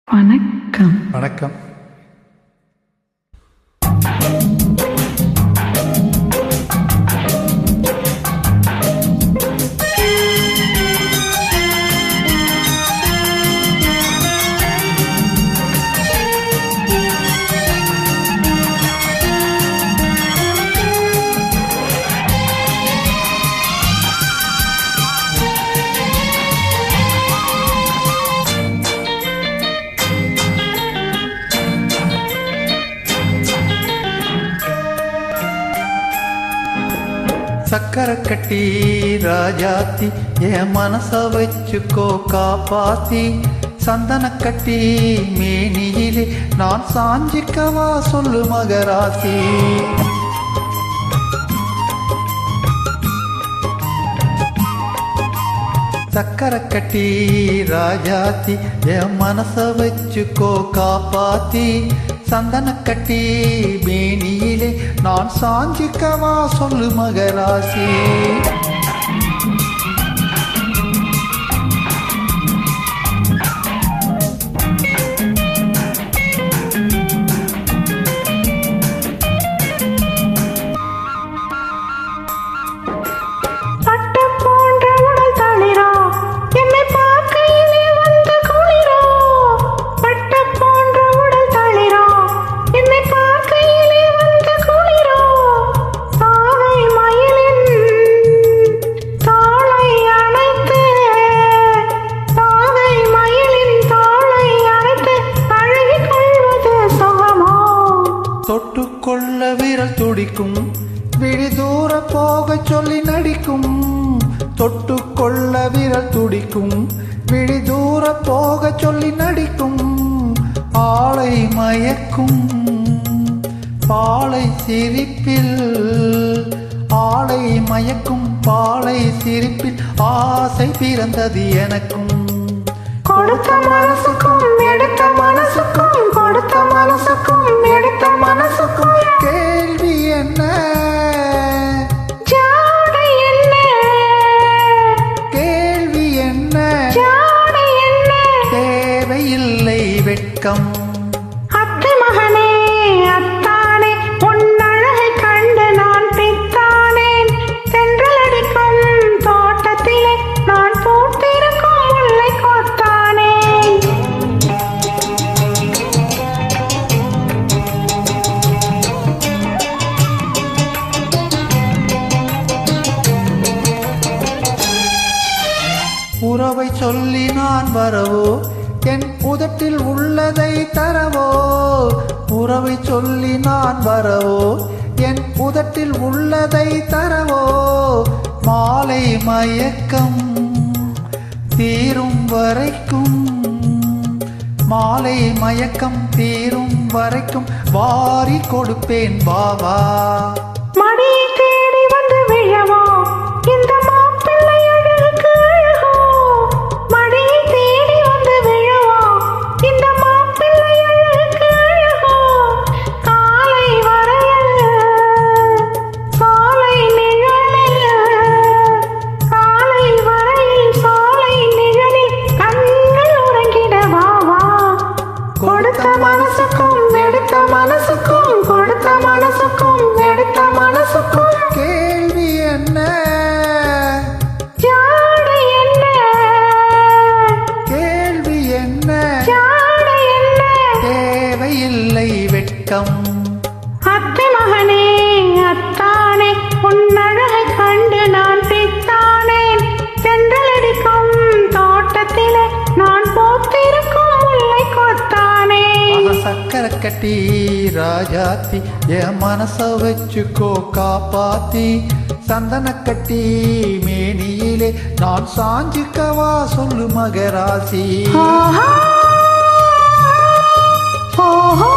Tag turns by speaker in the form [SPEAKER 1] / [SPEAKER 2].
[SPEAKER 1] வணக்கம்.
[SPEAKER 2] வணக்கம். சக்கரை கட்டி ராஜாத்தி என் மனச வச்சுக்கோ காப்பாத்தி, சந்தன கட்டி மேனியிலே நான் சாஞ்சிக்கவா சொல்லு மகராசி. சக்கரை கட்டி ராஜாத்தி என் மனச வச்சுக்கோ காப்பாத்தி, சந்தன கட்டி மேனியிலே நான் சாஞ்சிக்கவா சொல்லு மகராசி. தொட்டுக்கொள்ள விரல் துடிக்கும், விழி தூர போக சொல்லி நடிக்கும். தொட்டுக்கொள்ள விரல் துடிக்கும், விழி தூர போக சொல்லி நடிக்கும். ஆளை மயக்கும் பாலை சிரிப்பில், ஆளை மயக்கும் பாலை சிரிப்பில் ஆசை பிறந்தது எனக்கும்.
[SPEAKER 3] கொடுத்த மனசுக்கும் எடுத்த மனசுக்கும், கொடுத்த மனசுக்கும் எடுத்த மனசுக்கும்
[SPEAKER 2] கேள்வி என்ன,
[SPEAKER 3] ஜாடை என்ன,
[SPEAKER 2] கேள்வி என்ன,
[SPEAKER 3] ஜாடை என்ன,
[SPEAKER 2] தேவையில்லை வெட்கம்.
[SPEAKER 3] அத்தை மகனே அத்தானே உன்னழகை கண்டு நான் பித்தானேன். தென்றல் அடிக்கும் தோட்டத்திலே நான் பூத்திருக்கும் முல்லை கோத்தானே.
[SPEAKER 2] உறவை சொல்லி நான் வரவோ, என் உதட்டில் உள்ளதை தரவோ. உறவை சொல்லி நான் வரவோ, என் உதட்டில் உள்ளதை தரவோ. மாலை மயக்கம் தீரும் வரைக்கும், மாலை மயக்கம் தீரும் வரைக்கும் வாரி கொடுப்பேன் பாவா.
[SPEAKER 3] மடியை தேடி வந்து விழவோ, இந்த மாப்பிள்ளை அழகுக்கு அழகோ. மடியை தேடி வந்து விழவோ, இந்த மாப்பிள்ளை அழகுக்கு அழகோ. காலை வரையில் சாலை நிழலில், காலை வரையில் சாலை நிழலில் கண்கள் உறங்கிட வாவா. கொடுத்த மனசுக்கும் எடுத்த மனசுக்கும், கொடுத்த மனசுக்கும் எடுத்த மனசுக்கும்
[SPEAKER 2] கேள்வி என்ன,
[SPEAKER 3] ஜாடை என்ன,
[SPEAKER 2] கேள்வி என்ன,
[SPEAKER 3] ஜாடை என்ன,
[SPEAKER 2] தேவையில்லை வெட்கம்.
[SPEAKER 3] அத்தை மகனே அத்தானே உன்னழகை கண்டு நான் பித்தானேன். தென்றல் அடிக்கும் தோட்டத்திலே நான் பூத்திருக்கும் முல்லை கோத்தானே.
[SPEAKER 2] சக்கரை கட்டி ராஜாத்தி என் மனச வச்சுக்கோ காப்பாத்தி, சந்தன கட்டி மேனியிலே நான் சாஞ்சிக்கவா சொல்லு மகராசி.
[SPEAKER 3] ஆஹா, ஓஹோ,